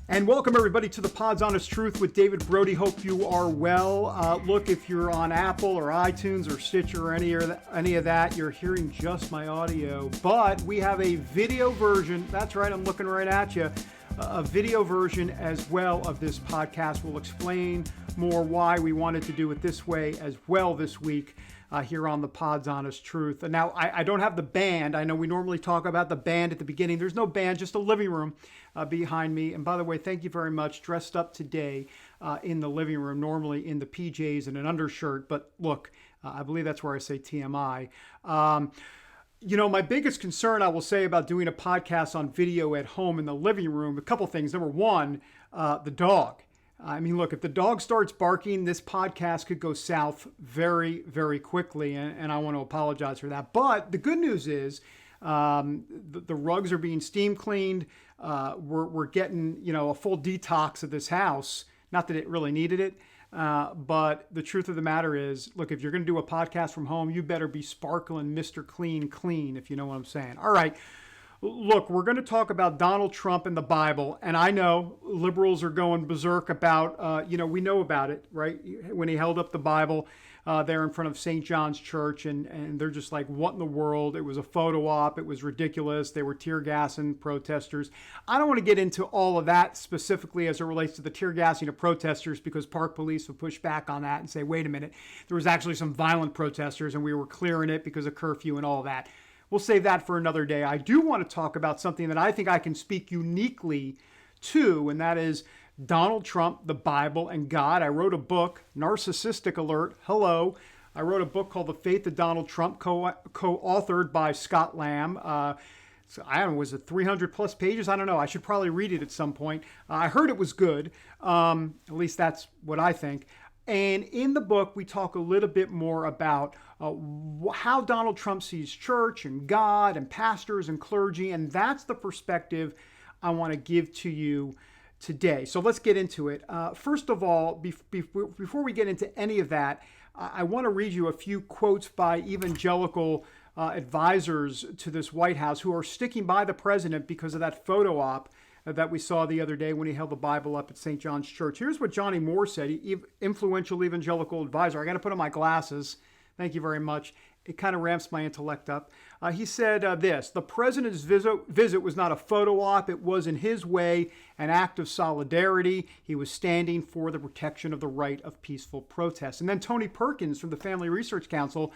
And welcome everybody to the Pod's Honest Truth with David Brody. Hope you are well. Look, if you're on Apple or iTunes or Stitcher or any of that, you're hearing just my audio. But we have a video version. That's right, I'm looking right at you. A video version as well of this podcast. We'll explain more why we wanted to do it this way as well this week here on the Pod's Honest Truth. And now I don't have the band. I know we normally talk about the band at the beginning. There's no band, just a living room behind me. And by the way, thank you very much. Dressed up today in the living room, normally in the PJs and an undershirt. But look, I believe that's where I say TMI. My biggest concern, I will say, about doing a podcast on video at home in the living room, a couple things. Number one, the dog. I mean, look, if the dog starts barking, this podcast could go south very, very quickly, and I want to apologize for that. But the good news is the rugs are being steam cleaned. We're getting, a full detox of this house. Not that it really needed it. But the truth of the matter is, look, if you're going to do a podcast from home, you better be sparkling Mr. Clean, if you know what I'm saying. All right. Look, we're going to talk about Donald Trump and the Bible. And I know liberals are going berserk about, we know about it, right? When he held up the Bible there in front of St. John's Church, and they're just like, what in the world? It was a photo op. It was ridiculous. They were tear gassing protesters. I don't want to get into all of that specifically as it relates to the tear gassing of protesters, because Park Police would push back on that and say, wait a minute, there was actually some violent protesters and we were clearing it because of curfew and all that. We'll save that for another day. I do want to talk about something that I think I can speak uniquely to, and that is Donald Trump, the Bible, and God. I wrote a book, Narcissistic Alert, hello. I wrote a book called The Faith of Donald Trump, co-authored by Scott Lamb. So I don't know, was it 300 plus pages? I don't know. I should probably read it at some point. I heard it was good. At least that's what I think. And in the book, we talk a little bit more about how Donald Trump sees church and God and pastors and clergy. And that's the perspective I want to give to you today. So let's get into it. First of all, before we get into any of that, I want to read you a few quotes by evangelical advisors to this White House who are sticking by the president because of that photo op that we saw the other day when he held the Bible up at St. John's Church. Here's what Johnny Moore said, influential evangelical advisor. I got to put on my glasses. Thank you very much. It kind of ramps my intellect up. He said this: the president's visit was not a photo op. It was, in his way, an act of solidarity. He was standing for the protection of the right of peaceful protest. And then Tony Perkins from the Family Research Council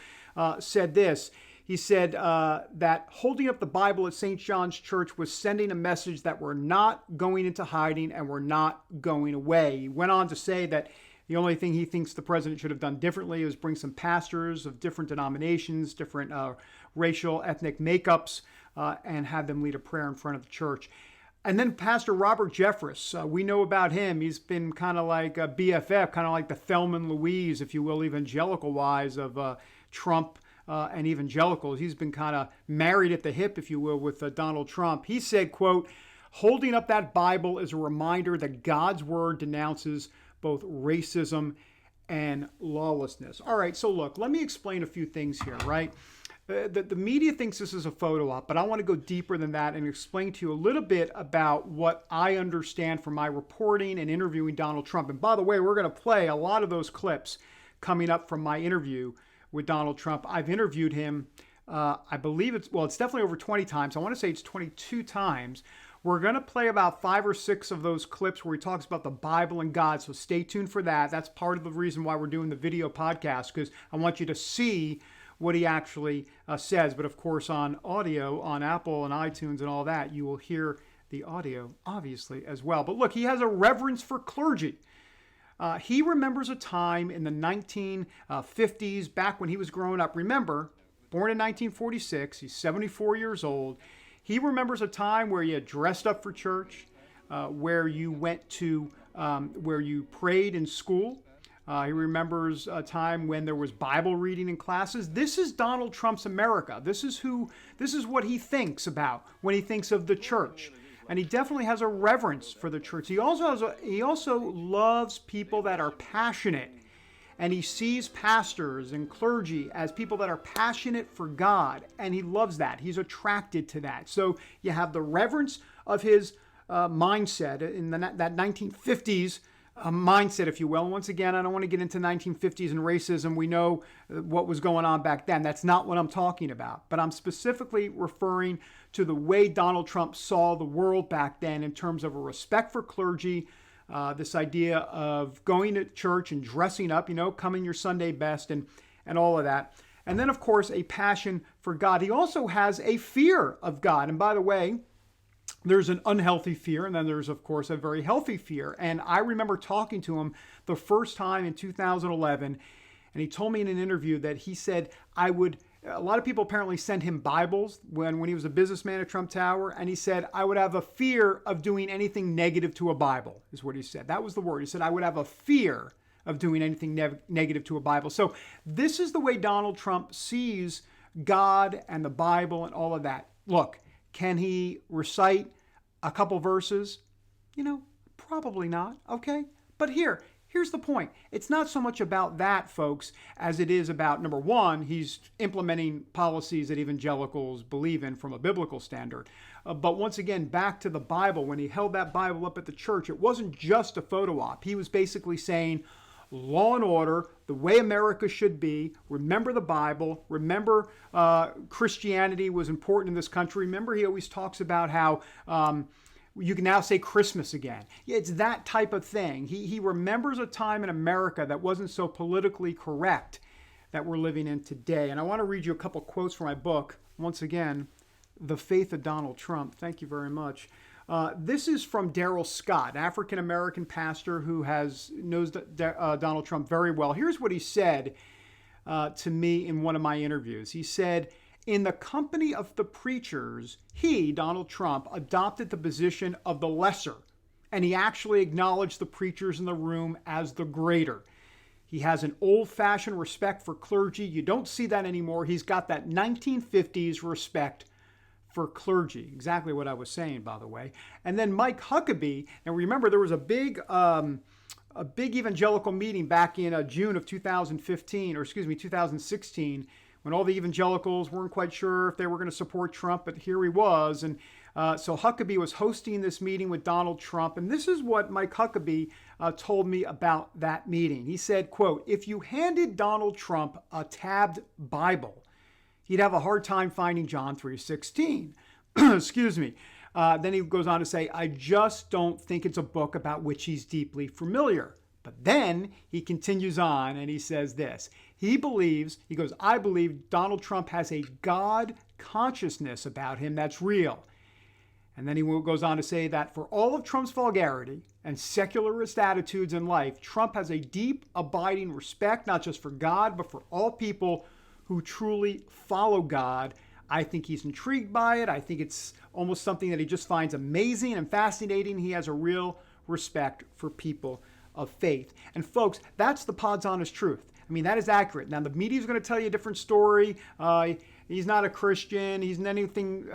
said this. He said that holding up the Bible at St. John's Church was sending a message that we're not going into hiding and we're not going away. He went on to say that the only thing he thinks the president should have done differently is bring some pastors of different denominations, different racial, ethnic makeups, and have them lead a prayer in front of the church. And then Pastor Robert Jeffress, we know about him. He's been kind of like a BFF, kind of like the Thelma and Louise, if you will, evangelical-wise, of Trump and evangelicals. He's been kind of married at the hip, if you will, with Donald Trump. He said, quote, holding up that Bible is a reminder that God's word denounces both racism and lawlessness. All right, so look, let me explain a few things here, right? The media thinks this is a photo op, but I want to go deeper than that and explain to you a little bit about what I understand from my reporting and interviewing Donald Trump. And by the way, we're going to play a lot of those clips coming up from my interview with Donald Trump. I've interviewed him, I believe it's definitely over 20 times. I want to say it's 22 times. We're going to play about 5 or 6 of those clips where he talks about the Bible and God. So stay tuned for that. That's part of the reason why we're doing the video podcast, because I want you to see what he actually says. But of course, on audio, on Apple and iTunes and all that, you will hear the audio, obviously, as well. But look, he has a reverence for clergy. He remembers a time in the 1950s, back when he was growing up. Remember, born in 1946, he's 74 years old. He remembers a time where you dressed up for church, where you went to, where you prayed in school. He remembers a time when there was Bible reading in classes. This is Donald Trump's America. This is what he thinks about when he thinks of the church. And he definitely has a reverence for the church. He also loves people that are passionate. And he sees pastors and clergy as people that are passionate for God. And he loves that. He's attracted to that. So you have the reverence of his mindset, in that 1950s mindset, if you will. And once again, I don't want to get into 1950s and racism. We know what was going on back then. That's not what I'm talking about. But I'm specifically referring to the way Donald Trump saw the world back then in terms of a respect for clergy, this idea of going to church and dressing up, coming your Sunday best and all of that. And then, of course, a passion for God. He also has a fear of God. And by the way, there's an unhealthy fear, and then there's, of course, a very healthy fear. And I remember talking to him the first time in 2011, and he told me in an interview that he said, a lot of people apparently sent him Bibles when he was a businessman at Trump Tower, and he said, I would have a fear of doing anything negative to a Bible, is what he said. That was the word. He said, I would have a fear of doing anything negative to a Bible. So this is the way Donald Trump sees God and the Bible and all of that. Look, can he recite a couple verses? Probably not, okay? But here's the point. It's not so much about that, folks, as it is about, number one, he's implementing policies that evangelicals believe in from a biblical standard. But once again, back to the Bible, when he held that Bible up at the church, it wasn't just a photo op. He was basically saying, law and order, the way America should be. Remember the Bible. Remember Christianity was important in this country. Remember, he always talks about how you can now say Christmas again. Yeah, it's that type of thing. He remembers a time in America that wasn't so politically correct that we're living in today. And I want to read you a couple quotes from my book. Once again, The Faith of Donald Trump. Thank you very much. This is from Daryl Scott, an African-American pastor who knows Donald Trump very well. Here's what he said to me in one of my interviews. He said, in the company of the preachers, he, Donald Trump, adopted the position of the lesser, and he actually acknowledged the preachers in the room as the greater. He has an old-fashioned respect for clergy. You don't see that anymore. He's got that 1950s respect for clergy. Exactly what I was saying, by the way. And then Mike Huckabee, and remember there was a big evangelical meeting back in June of 2016, when all the evangelicals weren't quite sure if they were going to support Trump, but here he was. And so Huckabee was hosting this meeting with Donald Trump. And this is what Mike Huckabee told me about that meeting. He said, quote, if you handed Donald Trump a tabbed Bible, he'd have a hard time finding John 3:16. Excuse me. Then he goes on to say, I just don't think it's a book about which he's deeply familiar. But then he continues on and he says this. He goes, I believe Donald Trump has a God consciousness about him that's real. And then he goes on to say that for all of Trump's vulgarity and secularist attitudes in life, Trump has a deep, abiding respect, not just for God, but for all people who truly follow God. I think he's intrigued by it. I think it's almost something that he just finds amazing and fascinating. He has a real respect for people of faith. And folks, that's the Pod's honest truth. I mean, that is accurate. Now, the media is going to tell you a different story. He's not a Christian. He's anything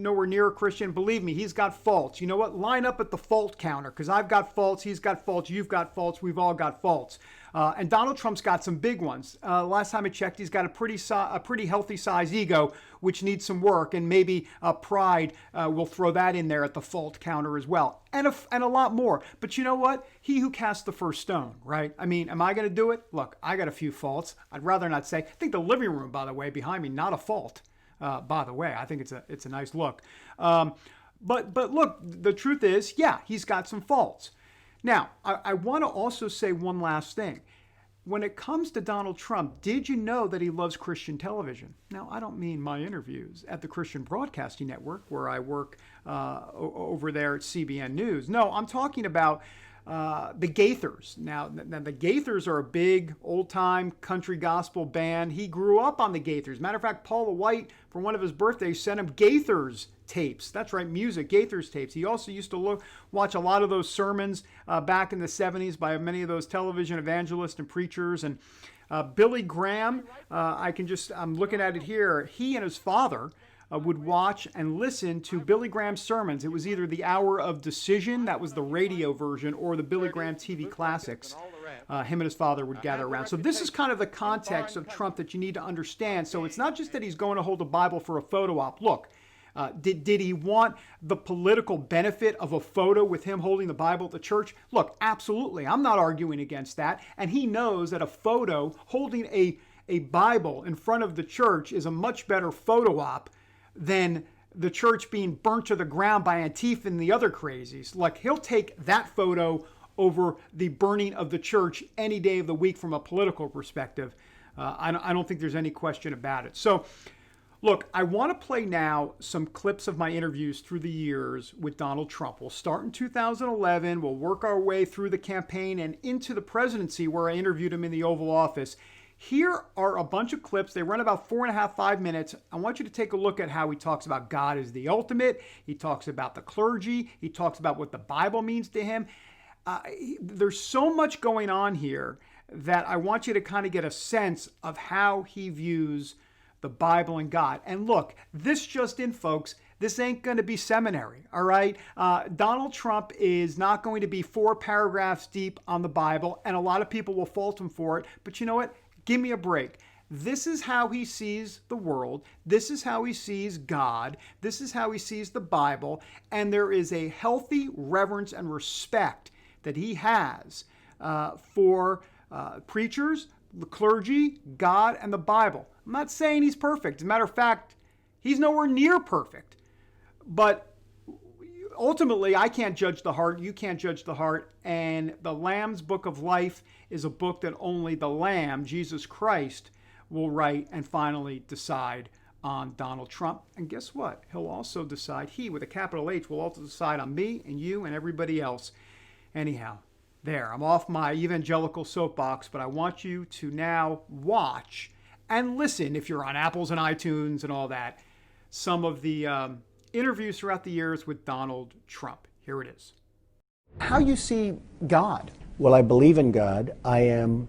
nowhere near a Christian. Believe me, he's got faults. You know what? Line up at the fault counter, because I've got faults, he's got faults, you've got faults, we've all got faults. And Donald Trump's got some big ones. Last time I checked, he's got a pretty healthy size ego, which needs some work, and maybe pride will throw that in there at the fault counter as well, and a lot more. But you know what? He who cast the first stone, right? I mean, am I going to do it? Look, I got a few faults. I'd rather not say. I think the living room, by the way, behind me, not a fault. By the way, I think it's a nice look. But look, the truth is, yeah, he's got some faults. Now, I want to also say one last thing. When it comes to Donald Trump, did you know that he loves Christian television? Now, I don't mean my interviews at the Christian Broadcasting Network, where I work over there at CBN News. No, I'm talking about the Gaithers. Now, the Gaithers are a big old-time country gospel band. He grew up on the Gaithers. Matter of fact, Paula White, for one of his birthdays, sent him Gaithers tapes. That's right, music, Gaithers tapes. He also used to watch a lot of those sermons back in the 70s by many of those television evangelists and preachers. And Billy Graham, I'm looking at it here, he and his father would watch and listen to Billy Graham's sermons. It was either the Hour of Decision, that was the radio version, or the Billy Graham TV Classics. Him and his father would gather around. So this is kind of the context of Trump that you need to understand. So it's not just that he's going to hold a Bible for a photo op. Look, Did he want the political benefit of a photo with him holding the Bible at the church? Look, absolutely. I'm not arguing against that. And he knows that a photo holding a Bible in front of the church is a much better photo op than the church being burnt to the ground by Antifa and the other crazies. Like, he'll take that photo over the burning of the church any day of the week from a political perspective. I don't think there's any question about it. So, look, I want to play now some clips of my interviews through the years with Donald Trump. We'll start in 2011. We'll work our way through the campaign and into the presidency, where I interviewed him in the Oval Office. Here are a bunch of clips. They run about 4.5, 5 minutes. I want you to take a look at how he talks about God as the ultimate. He talks about the clergy. He talks about what the Bible means to him. There's so much going on here that I want you to kind of get a sense of how he views the Bible and God. And look, this just in, folks, this ain't going to be seminary, all right? Donald Trump is not going to be 4 paragraphs deep on the Bible, and a lot of people will fault him for it. But you know what? Give me a break. This is how he sees the world. This is how he sees God. This is how he sees the Bible. And there is a healthy reverence and respect that he has for preachers, the clergy, God, and the Bible. I'm not saying he's perfect. As a matter of fact, he's nowhere near perfect. But ultimately, I can't judge the heart. You can't judge the heart. And the Lamb's Book of Life is a book that only the Lamb, Jesus Christ, will write and finally decide on Donald Trump. And guess what? He'll also decide, he with a capital H, will also decide on me and you and everybody else. Anyhow, there, I'm off my evangelical soapbox, but I want you to now watch and listen, if you're on Apples and iTunes and all that, some of the interviews throughout the years with Donald Trump. Here it is. How you see God? Well, I believe in God. I am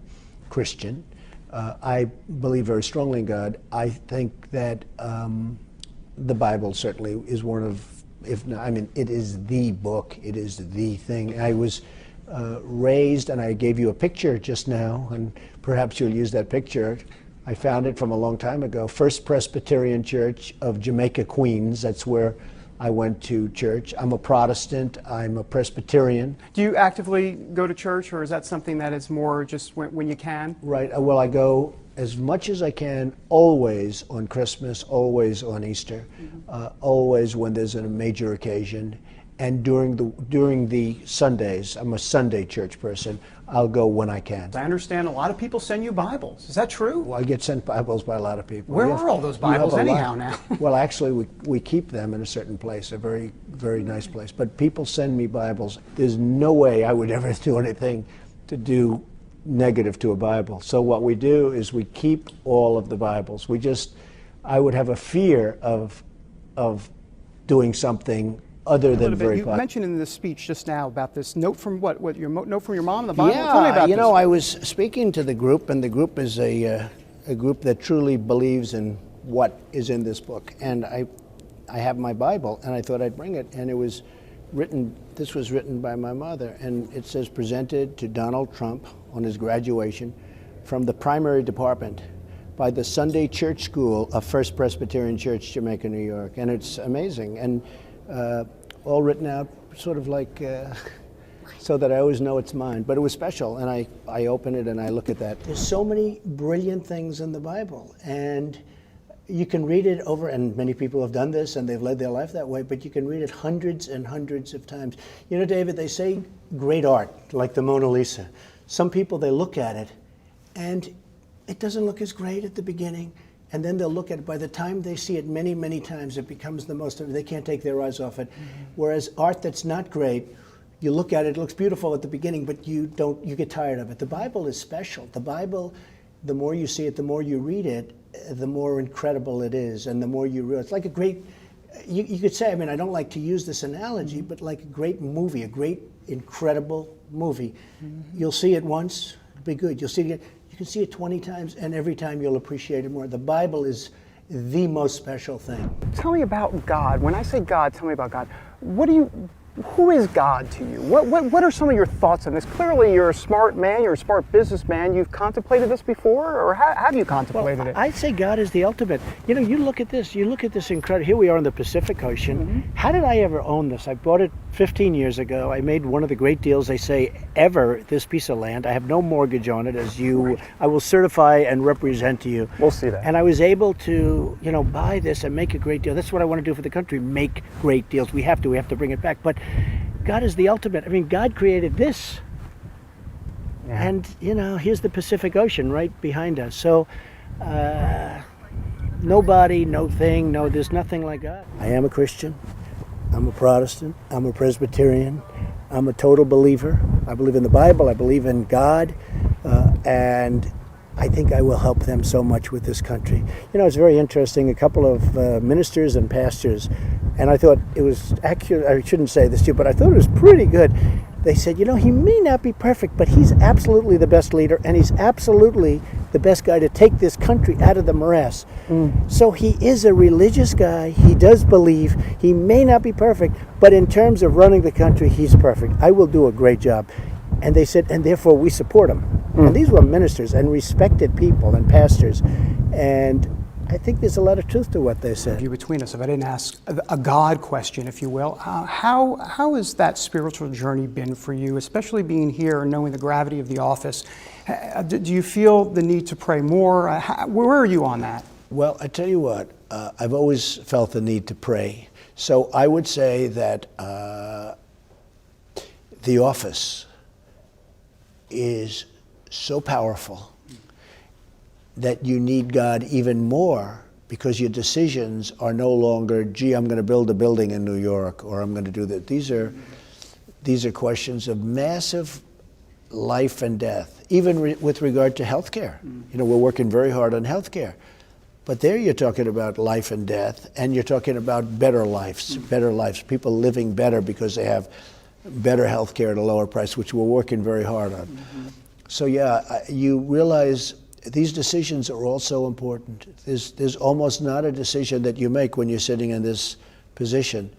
Christian. I believe very strongly in God. I think that the Bible certainly is one of, if not, I mean, it is the book. It is the thing. I was raised, and I gave you a picture just now, and perhaps you'll use that picture. I found it from a long time ago. First Presbyterian Church of Jamaica, Queens. That's where I went to church. I'm a Protestant. I'm a Presbyterian. Do you actively go to church, or is that something that is more just when you can? Right. Well, I go as much as I can, always on Christmas, always on Easter, always when there's a major occasion. And during the Sundays, I'm a Sunday church person, I'll go when I can. I understand a lot of people send you Bibles. Is that true? Well, I get sent Bibles by a lot of people. Where are all those Bibles anyhow now? Well, actually, we keep them in a certain place, a very, very nice place. But people send me Bibles. There's no way I would ever do anything to do negative to a Bible. So what we do is we keep all of the Bibles. I would have a fear of doing something other than very You mentioned in this speech just now about this note from what your note from your mom in the Bible? Yeah, Tell me about you this. know, I was speaking to the group, and the group is a group that truly believes in what is in this book. And I have my Bible, and I thought I'd bring it, and it was written. This was written by my mother, and it says, "Presented to Donald Trump on his graduation from the primary department by the Sunday Church School of First Presbyterian Church, Jamaica, New York." And it's amazing, and all written out sort of like so that I always know it's mine. But it was special, and I open it and I look at that. There's so many brilliant things in the Bible, and you can read it over, and many people have done this and they've led their life that way, but you can read it hundreds and hundreds of times. You know, David, they say great art, like the Mona Lisa. Some people, they look at it and it doesn't look as great at the beginning, and then they'll look at it. By the time they see it many, many times, it becomes the most, they can't take their eyes off it. Whereas art that's not great, you look at it, it looks beautiful at the beginning, but you get tired of it. The Bible is special. The Bible, the more you see it, the more you read it, the more incredible it is, and the more you realize. It's like a great, you could say, I mean, I don't like to use this analogy, but like a great movie, a great, incredible movie. You'll see it once, it'll be good. You'll see it, you can see it 20 times, and every time you'll appreciate it more. The Bible is the most special thing. Tell me about God. When I say God, tell me about God. What do you who is God to you? What are some of your thoughts on this? Clearly, you're a smart man, you're a smart businessman. You've contemplated this before, or have you contemplated it? I'd say God is the ultimate. You know, you look at this incredible, here we are on the Pacific Ocean. How did I ever own this? I bought it 15 years ago. I made one of the great deals, they say, ever, this piece of land. I have no mortgage on it, I will certify and represent to you. We'll see that. And I was able to, buy this and make a great deal. That's what I want to do for the country, make great deals. We have to bring it back. But God is the ultimate. I mean, God created this. Yeah. And, here's the Pacific Ocean right behind us. So, nobody, no thing, there's nothing like God. I am a Christian. I'm a Protestant. I'm a Presbyterian. I'm a total believer. I believe in the Bible. I believe in God. And I think I will help them so much with this country. It's very interesting. A couple of ministers and pastors, and I thought it was accurate. I shouldn't say this to you, but I thought it was pretty good. They said, he may not be perfect, but he's absolutely the best leader, and he's absolutely the best guy to take this country out of the morass. So he is a religious guy. He does believe. He may not be perfect, but in terms of running the country, he's perfect. I will do a great job. And they said, and therefore we support him. And these were ministers and respected people and pastors. And I think there's a lot of truth to what they said. Between us, if I didn't ask a God question, if you will, how has that spiritual journey been for you, especially being here and knowing the gravity of the office? Do you feel the need to pray more? Where are you on that? Well, I tell you what, I've always felt the need to pray. So I would say that the office is so powerful that you need God even more, because your decisions are no longer, gee, I'm going to build a building in New York, or I'm going to do that. These are questions of massive life and death, even with regard to healthcare. We're working very hard on healthcare. But there you're talking about life and death, and you're talking about better lives, people living better because they have better health care at a lower price, which we're working very hard on. So you realize these decisions are also important. There's almost not a decision that you make when you're sitting in this position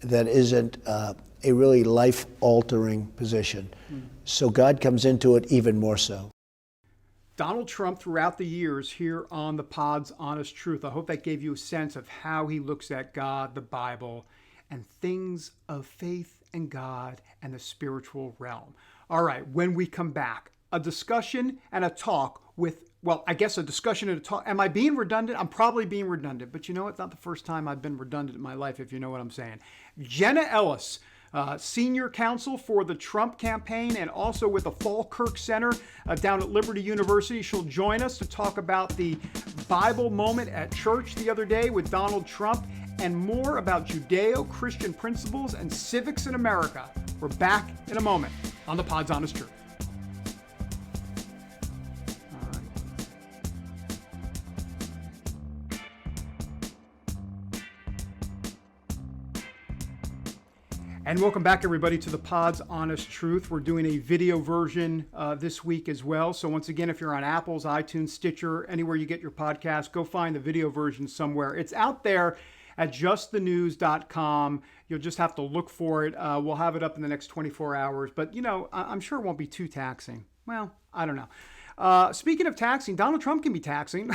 that isn't a really life-altering position. So God comes into it even more so. Donald Trump, throughout the years here on the Pod's Honest Truth, I hope that gave you a sense of how he looks at God, the Bible, and things of faith and God and the spiritual realm. All right, when we come back, a discussion and a talk with, a discussion and a talk. Am I being redundant? I'm probably being redundant, but it's not the first time I've been redundant in my life, if you know what I'm saying. Jenna Ellis, senior counsel for the Trump campaign and also with the Falkirk Center down at Liberty University. She'll join us to talk about the Bible moment at church the other day with Donald Trump, and more about Judeo-Christian principles and civics in America. We're back in a moment on the Pod's Honest Truth. And welcome back, everybody, to the Pod's Honest Truth. We're doing a video version this week as well. So once again, if you're on Apple's, iTunes, Stitcher, anywhere you get your podcast, go find the video version somewhere. It's out there at justthenews.com. You'll just have to look for it. We'll have it up in the next 24 hours. But, I'm sure it won't be too taxing. Well, I don't know. Speaking of taxing, Donald Trump can be taxing,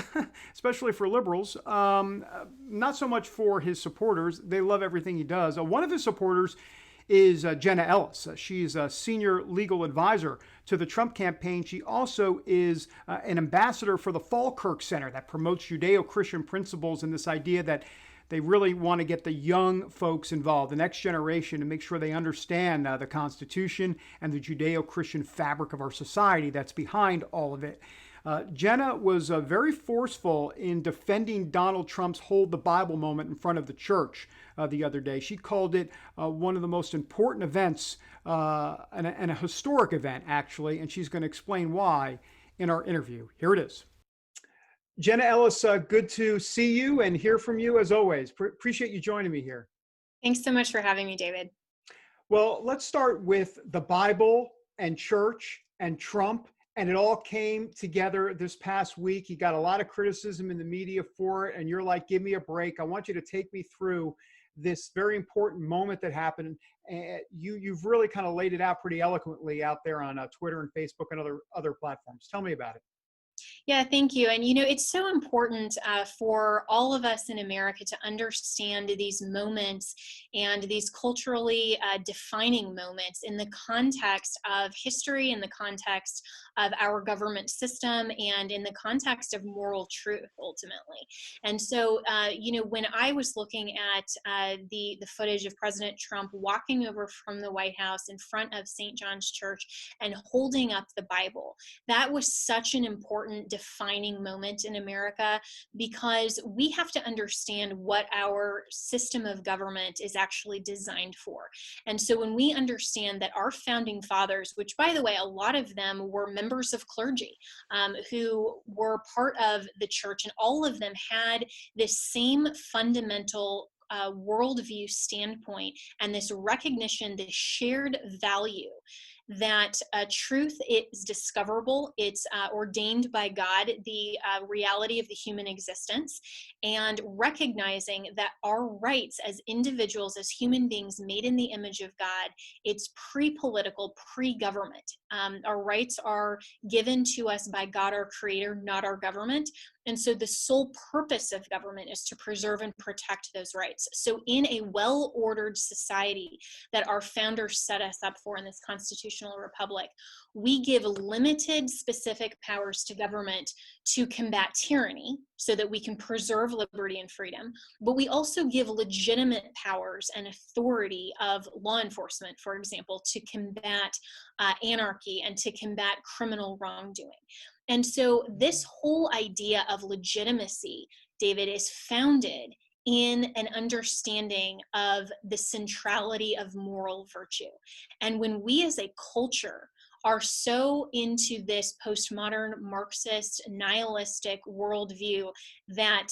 especially for liberals. Not so much for his supporters. They love everything he does. One of his supporters is Jenna Ellis. She's a senior legal advisor to the Trump campaign. She also is an ambassador for the Falkirk Center that promotes Judeo-Christian principles and this idea that they really want to get the young folks involved, the next generation, to make sure they understand the Constitution and the Judeo-Christian fabric of our society that's behind all of it. Jenna was very forceful in defending Donald Trump's Hold the Bible moment in front of the church the other day. She called it one of the most important events and a historic event, actually, and she's going to explain why in our interview. Here it is. Jenna Ellis, good to see you and hear from you as always. Appreciate you joining me here. Thanks so much for having me, David. Well, let's start with the Bible and church and Trump. And it all came together this past week. You got a lot of criticism in the media for it. And you're like, give me a break. I want you to take me through this very important moment that happened. And you've really kind of laid it out pretty eloquently out there on Twitter and Facebook and other platforms. Tell me about it. Yeah, thank you. And it's so important for all of us in America to understand these moments and these culturally defining moments in the context of history, in the context of our government system, and in the context of moral truth, ultimately. And so, when I was looking at the footage of President Trump walking over from the White House in front of St. John's Church and holding up the Bible, that was such an important defining moment in America, because we have to understand what our system of government is actually designed for. And so when we understand that our founding fathers, which by the way, a lot of them were members of clergy who were part of the church, and all of them had this same fundamental worldview standpoint and this recognition, this shared value that truth is discoverable, it's ordained by God, the reality of the human existence, and recognizing that our rights as individuals, as human beings made in the image of God, it's pre-political, pre-government. Our rights are given to us by God, our creator, not our government. And so the sole purpose of government is to preserve and protect those rights. So in a well-ordered society that our founders set us up for in this constitutional republic, we give limited specific powers to government to combat tyranny so that we can preserve liberty and freedom. But we also give legitimate powers and authority of law enforcement, for example, to combat anarchy and to combat criminal wrongdoing. And so this whole idea of legitimacy, David, is founded in an understanding of the centrality of moral virtue. And when we as a culture are so into this postmodern Marxist nihilistic worldview that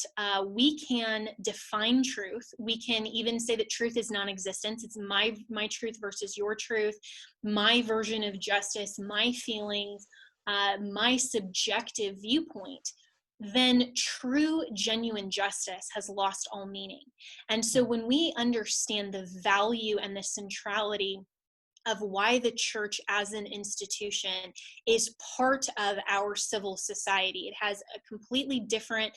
we can define truth, we can even say that truth is non-existent. It's my truth versus your truth, my version of justice, my feelings, my subjective viewpoint, then true, genuine justice has lost all meaning. And so when we understand the value and the centrality of why the church as an institution is part of our civil society, it has a completely different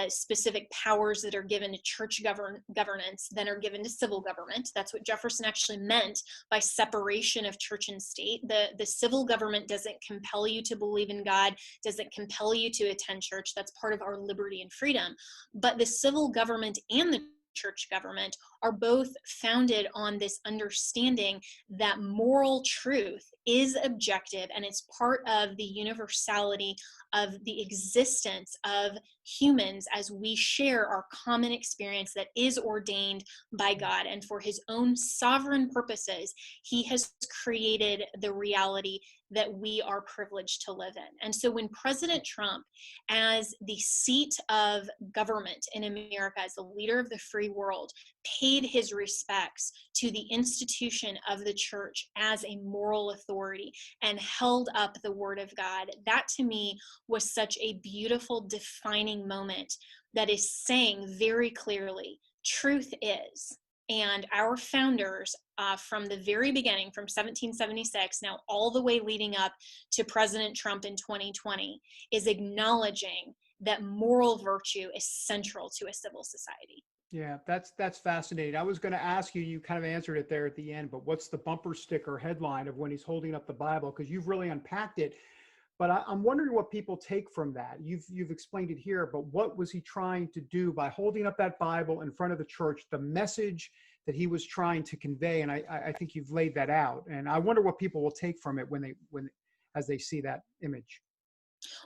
specific powers that are given to church governance than are given to civil government. That's what Jefferson actually meant by separation of church and state. The civil government doesn't compel you to believe in God, doesn't compel you to attend church. That's part of our liberty and freedom. But the civil government and the church government are both founded on this understanding that moral truth is objective and it's part of the universality of the existence of humans as we share our common experience that is ordained by God. And for his own sovereign purposes, he has created the reality that we are privileged to live in. And so when President Trump, as the seat of government in America, as the leader of the free world, paid his respects to the institution of the church as a moral authority and held up the word of God, that to me was such a beautiful defining moment that is saying very clearly, truth is. And our founders, from the very beginning, from 1776, now all the way leading up to President Trump in 2020, is acknowledging that moral virtue is central to a civil society. Yeah, that's fascinating. I was going to ask you, you kind of answered it there at the end, but what's the bumper sticker headline of when he's holding up the Bible? Because you've really unpacked it. But I'm wondering what people take from that. You've explained it here, but what was he trying to do by holding up that Bible in front of the church, the message that he was trying to convey? And I think you've laid that out. And I wonder what people will take from it as they see that image.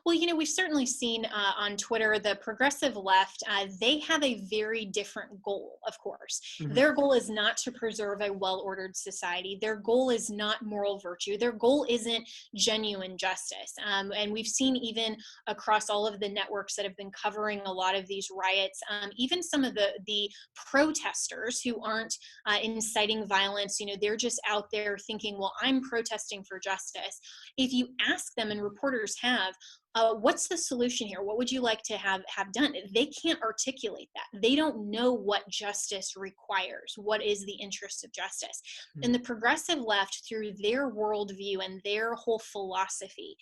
Well, we've certainly seen on Twitter, the progressive left, they have a very different goal, of course. Mm-hmm. Their goal is not to preserve a well-ordered society. Their goal is not moral virtue. Their goal isn't genuine justice. And we've seen even across all of the networks that have been covering a lot of these riots, even some of the protesters who aren't inciting violence, they're just out there thinking, well, I'm protesting for justice. If you ask them, and reporters have, what's the solution here? What would you like to have done? They can't articulate that. They don't know what justice requires. What is the interest of justice? And the progressive left, through their worldview and their whole philosophy,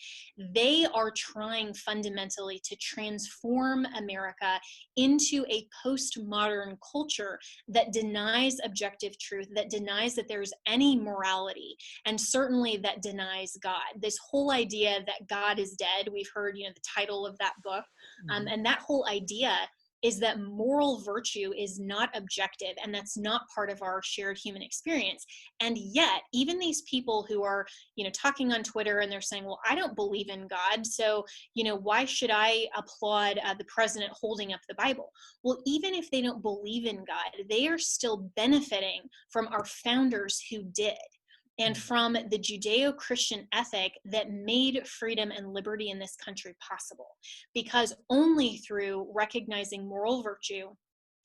they are trying fundamentally to transform America into a postmodern culture that denies objective truth, that denies that there's any morality, and certainly that denies God. This whole idea that God is dead, we've heard, the title of that book, and that whole idea is that moral virtue is not objective, and that's not part of our shared human experience. And yet, even these people who are, talking on Twitter and they're saying, well, I don't believe in God, so, why should I applaud the president holding up the Bible? Well, even if they don't believe in God, they are still benefiting from our founders who did, and from the Judeo-Christian ethic that made freedom and liberty in this country possible. Because only through recognizing moral virtue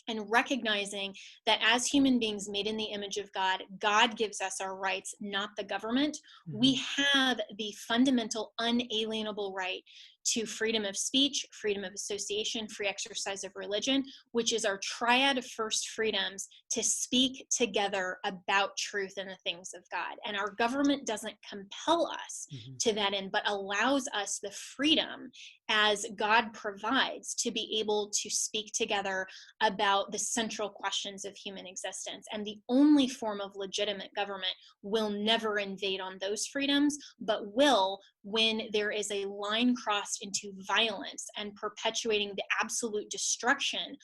and recognizing that as human beings made in the image of God, God gives us our rights, not the government, we have the fundamental unalienable right to freedom of speech, freedom of association, free exercise of religion, which is our triad of first freedoms to speak together about truth and the things of God. And our government doesn't compel us to that end, but allows us the freedom as God provides to be able to speak together about the central questions of human existence. And the only form of legitimate government will never invade on those freedoms, but will when there is a line crossed into violence and perpetuating the absolute destruction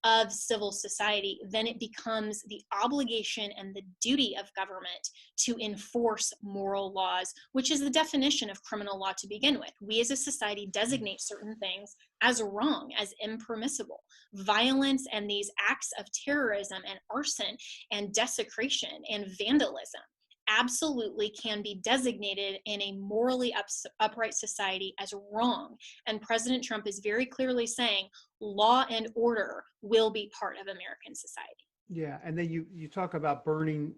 of civil society, then it becomes the obligation and the duty of government to enforce moral laws, which is the definition of criminal law to begin with. We as a society designate certain things as wrong, as impermissible. Violence and these acts of terrorism and arson and desecration and vandalism absolutely can be designated in a morally upright society as wrong. And President Trump is very clearly saying law and order will be part of American society. Yeah, and then you talk about burning,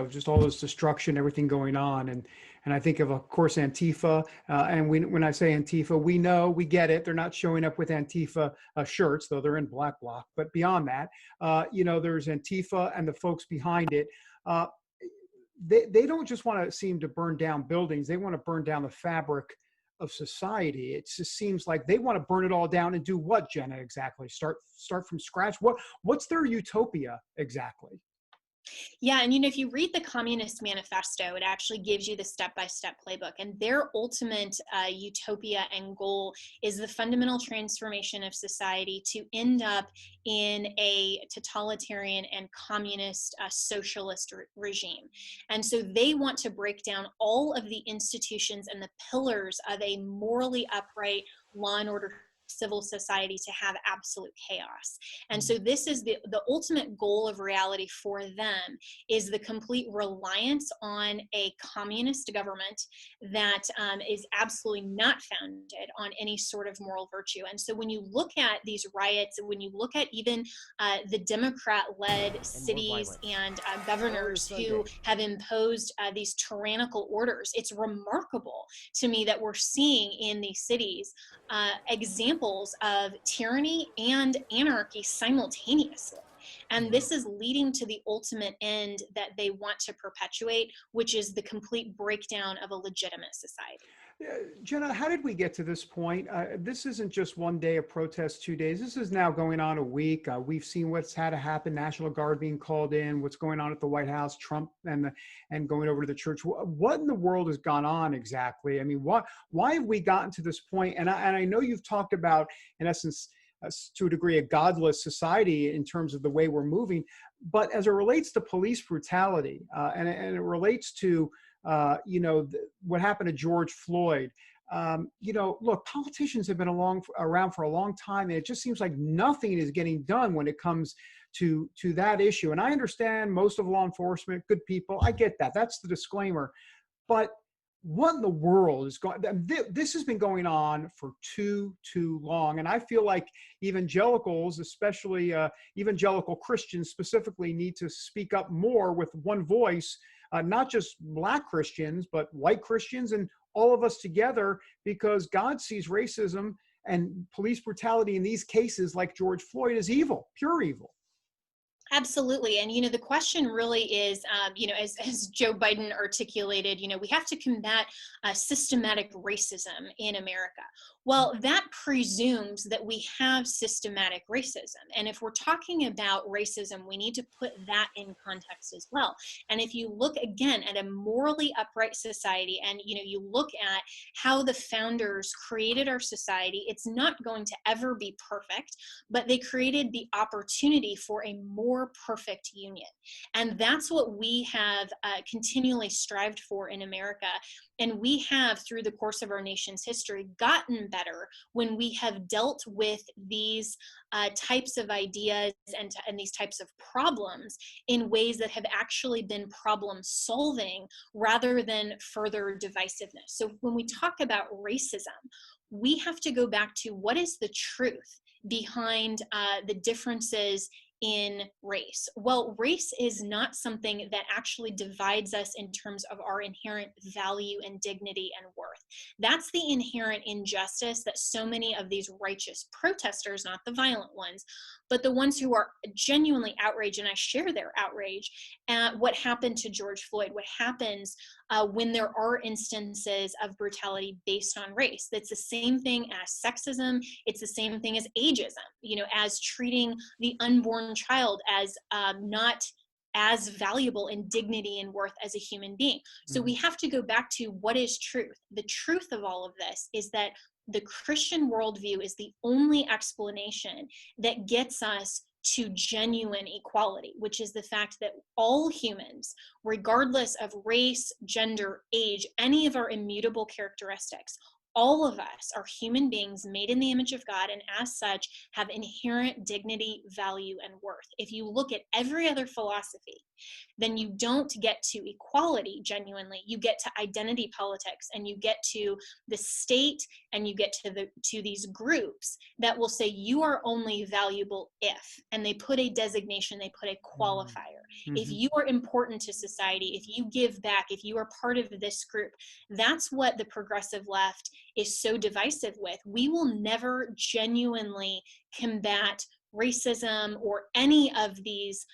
just all this destruction, everything going on, and I think of course Antifa, and when I say Antifa, we get it. They're not showing up with Antifa shirts, though they're in black bloc. But beyond that, there's Antifa and the folks behind it. They don't just want to seem to burn down buildings. They want to burn down the fabric of society. It just seems like they want to burn it all down and do what, Jenna, exactly? Start from scratch? What's their utopia exactly? Yeah, and if you read the Communist Manifesto, it actually gives you the step-by-step playbook. And their ultimate utopia and goal is the fundamental transformation of society to end up in a totalitarian and communist socialist regime. And so they want to break down all of the institutions and the pillars of a morally upright law and order civil society to have absolute chaos. And so this is the ultimate goal of reality for them, is the complete reliance on a communist government that is absolutely not founded on any sort of moral virtue. And so when you look at these riots, when you look at even the Democrat-led cities and governors who have imposed these tyrannical orders, it's remarkable to me that we're seeing in these cities examples of tyranny and anarchy simultaneously. And this is leading to the ultimate end that they want to perpetuate, which is the complete breakdown of a legitimate society. Jenna, how did we get to this point? This isn't just one day of protest, 2 days. This is now going on a week. We've seen what's had to happen, National Guard being called in, what's going on at the White House, Trump and going over to the church. What in the world has gone on exactly? I mean, why have we gotten to this point? And I know you've talked about, in essence, to a degree, a godless society in terms of the way we're moving. But as it relates to police brutality, and it relates to what happened to George Floyd, look, politicians have been around for a long time, and it just seems like nothing is getting done when it comes to that issue. And I understand most of law enforcement, good people. I get that. That's the disclaimer. But what in the world is going? This has been going on for too long, and I feel like evangelicals, especially evangelical Christians specifically, need to speak up more with one voice. Not just Black Christians, but white Christians and all of us together, because God sees racism and police brutality in these cases like George Floyd as evil, pure evil. Absolutely. And, the question really is, as Joe Biden articulated, we have to combat systematic racism in America. Well, that presumes that we have systematic racism. And if we're talking about racism, we need to put that in context as well. And if you look again at a morally upright society, and, you look at how the founders created our society, it's not going to ever be perfect, but they created the opportunity for a more perfect union. And that's what we have continually strived for in America. And we have, through the course of our nation's history, gotten better when we have dealt with these types of ideas and these types of problems in ways that have actually been problem solving rather than further divisiveness. So when we talk about racism, we have to go back to what is the truth behind the differences in race. Well, race is not something that actually divides us in terms of our inherent value and dignity and worth. That's the inherent injustice that so many of these righteous protesters, not the violent ones, but the ones who are genuinely outraged, and I share their outrage at what happened to George Floyd, what happens when there are instances of brutality based on race. That's the same thing as sexism. It's the same thing as ageism, as treating the unborn child as not as valuable in dignity and worth as a human being. So we have to go back to what is truth. The truth of all of this is that the Christian worldview is the only explanation that gets us to genuine equality, which is the fact that all humans, regardless of race, gender, age, any of our immutable characteristics, all of us are human beings made in the image of God, and as such have inherent dignity, value, and worth. If you look at every other philosophy, then you don't get to equality genuinely. You get to identity politics, and you get to the state, and you get to these groups that will say you are only valuable if, and they put a designation, they put a qualifier. If you are important to society, if you give back, if you are part of this group, that's what the progressive left is so divisive with. We will never genuinely combat racism or any of these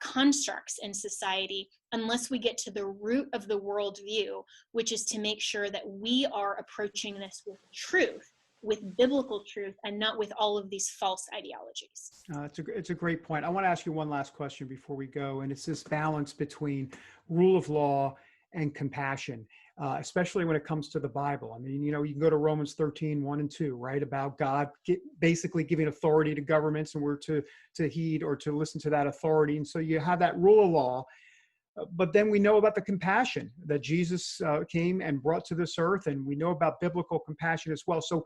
constructs in society unless we get to the root of the worldview, which is to make sure that we are approaching this with truth, with biblical truth, and not with all of these false ideologies. It's a great point. I want to ask you one last question before we go, and it's this balance between rule of law and compassion, especially when it comes to the Bible. I mean, you can go to Romans 13, 1 and 2, right? About God basically giving authority to governments, and we're to heed or to listen to that authority. And so you have that rule of law, but then we know about the compassion that Jesus came and brought to this earth, and we know about biblical compassion as well. So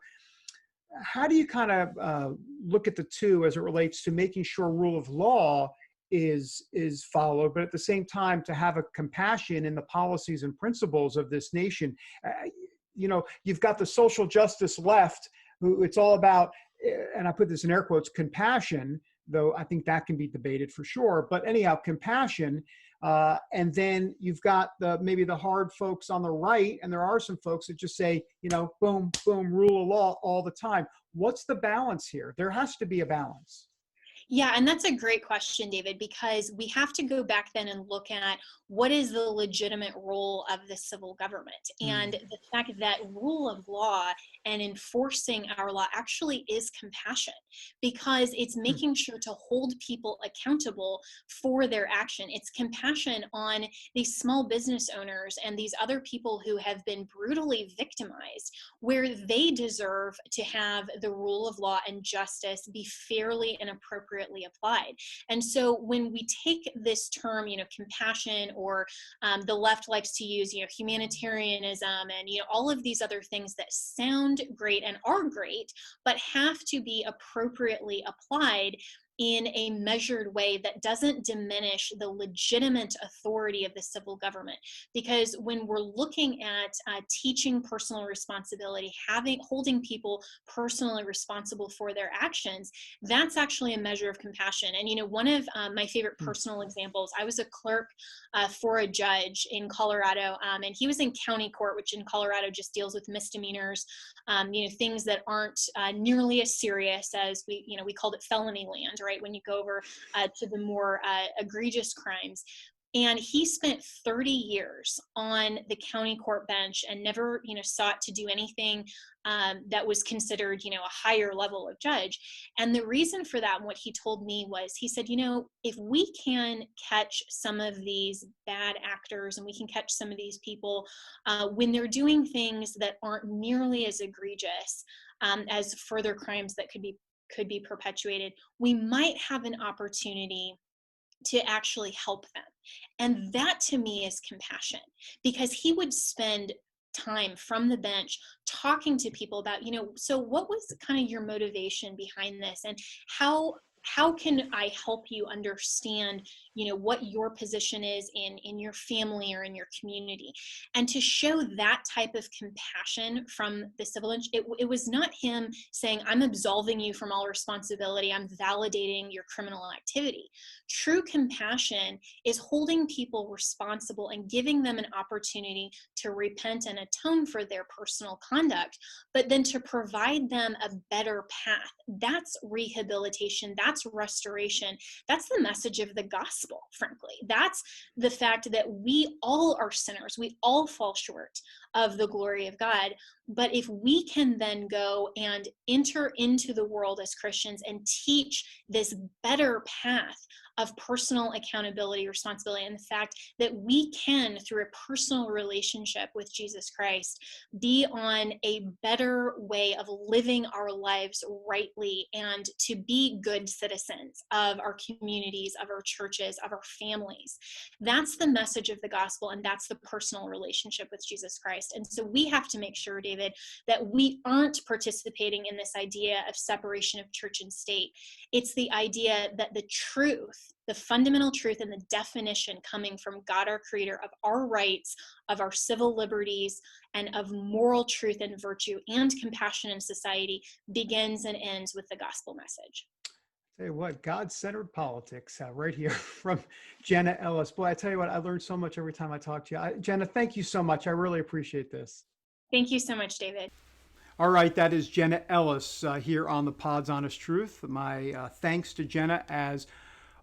how do you kind of look at the two as it relates to making sure rule of law is followed, but at the same time to have a compassion in the policies and principles of this nation? You've got the social justice left, who it's all about, and I put this in air quotes, compassion, though I think that can be debated for sure. But anyhow, compassion. And then you've got maybe the hard folks on the right, and there are some folks that just say, boom, boom, rule of law all the time. What's the balance here? There has to be a balance. Yeah, and that's a great question, David, because we have to go back then and look at what is the legitimate role of the civil government. And the fact that rule of law and enforcing our law actually is compassion, because it's making sure to hold people accountable for their action. It's compassion on these small business owners and these other people who have been brutally victimized, where they deserve to have the rule of law and justice be fairly and appropriately applied. And so when we take this term, compassion, or the left likes to use, humanitarianism, and, all of these other things that sound great and are great, but have to be appropriately applied, in a measured way that doesn't diminish the legitimate authority of the civil government. Because when we're looking at teaching personal responsibility, holding people personally responsible for their actions, that's actually a measure of compassion. And one of my favorite personal examples, I was a clerk for a judge in Colorado, and he was in county court, which in Colorado just deals with misdemeanors, things that aren't nearly as serious as we called it felony land, right? When you go over to the more egregious crimes. And he spent 30 years on the county court bench and never, sought to do anything that was considered, a higher level of judge. And the reason for that, and what he told me was, he said, if we can catch some of these bad actors and we can catch some of these people when they're doing things that aren't nearly as egregious as further crimes that could be perpetuated, we might have an opportunity to actually help them. And that to me is compassion, because he would spend time from the bench talking to people about, so what was kind of your motivation behind this, and how can I help you understand, what your position is in your family or in your community? And to show that type of compassion from the civil bench, it was not him saying, I'm absolving you from all responsibility, I'm validating your criminal activity. True compassion is holding people responsible and giving them an opportunity to repent and atone for their personal conduct, but then to provide them a better path. That's rehabilitation. That's restoration. That's the message of the gospel, frankly. That's the fact that we all are sinners. We all fall short of the glory of God. But if we can then go and enter into the world as Christians and teach this better path of personal accountability, responsibility, and the fact that we can, through a personal relationship with Jesus Christ, be on a better way of living our lives rightly and to be good citizens of our communities, of our churches, of our families. That's the message of the gospel, and that's the personal relationship with Jesus Christ. And so we have to make sure, David, that we aren't participating in this idea of separation of church and state. It's the idea that the truth, the fundamental truth and the definition coming from God, our creator, of our rights, of our civil liberties, and of moral truth and virtue and compassion in society begins and ends with the gospel message. Tell you what, God-centered politics right here from Jenna Ellis. Boy, I tell you what, I learned so much every time I talk to you. Jenna, thank you so much. I really appreciate this. Thank you so much, David. All right, that is Jenna Ellis here on the Pod's Honest Truth. My thanks to Jenna as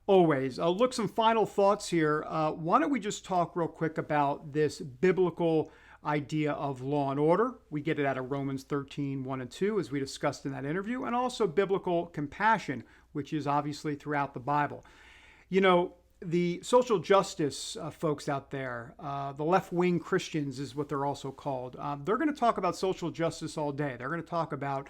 always. Look, some final thoughts here. Why don't we just talk real quick about this biblical idea of law and order? We get it out of Romans 13, 1 and 2, as we discussed in that interview, and also biblical compassion, which is obviously throughout the Bible. The social justice folks out there, the left-wing Christians is what they're also called. They're going to talk about social justice all day. They're going to talk about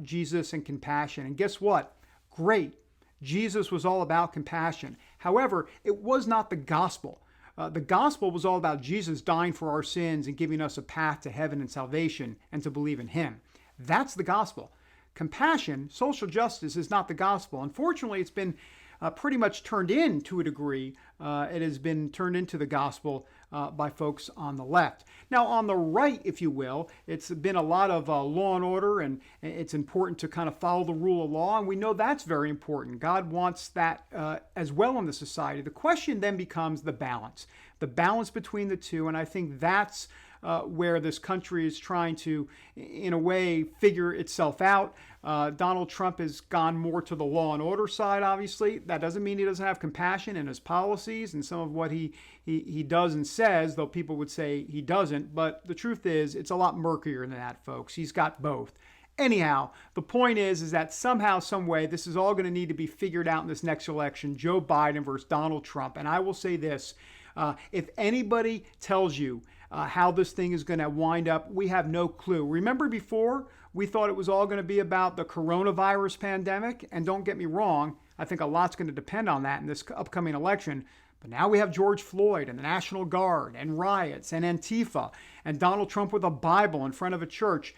Jesus and compassion. And guess what? Great. Jesus was all about compassion. However, it was not the gospel. The gospel was all about Jesus dying for our sins and giving us a path to heaven and salvation and to believe in him. That's the gospel. Compassion, social justice, is not the gospel. Unfortunately, it's been pretty much turned in to a degree. It has been turned into the gospel by folks on the left. Now, on the right, if you will, it's been a lot of law and order, and it's important to kind of follow the rule of law, and we know that's very important. God wants that as well in the society. The question then becomes the balance between the two, and I think that's where this country is trying to, in a way, figure itself out. Donald Trump has gone more to the law and order side, obviously. That doesn't mean he doesn't have compassion in his policies and some of what he does and says, though people would say he doesn't. But the truth is, it's a lot murkier than that, folks. He's got both. Anyhow, the point is that somehow, some way, this is all going to need to be figured out in this next election, Joe Biden versus Donald Trump. And I will say this, if anybody tells you how this thing is going to wind up, we have no clue. Remember before, we thought it was all going to be about the coronavirus pandemic, and don't get me wrong, I think a lot's going to depend on that in this upcoming election. But now we have George Floyd and the National Guard and riots and Antifa and Donald Trump with a Bible in front of a church.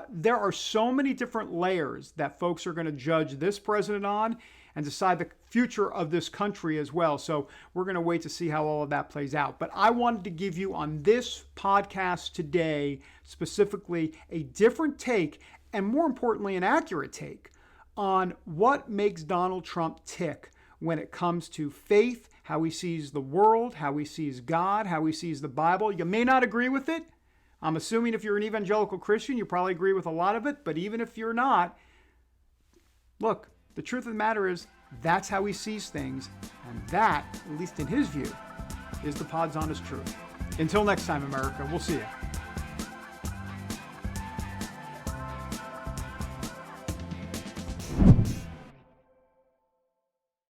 There are so many different layers that folks are going to judge this president on. and decide the future of this country as well. So we're going to wait to see how all of that plays out. But I wanted to give you on this podcast today, specifically, a different take, and more importantly, an accurate take on what makes Donald Trump tick when it comes to faith, how he sees the world, how he sees God, how he sees the Bible. You may not agree with it. I'm assuming if you're an evangelical Christian, you probably agree with a lot of it. But even if you're not, look, the truth of the matter is that's how he sees things. And that, at least in his view, is the Pod's honest truth. Until next time, America, we'll see you.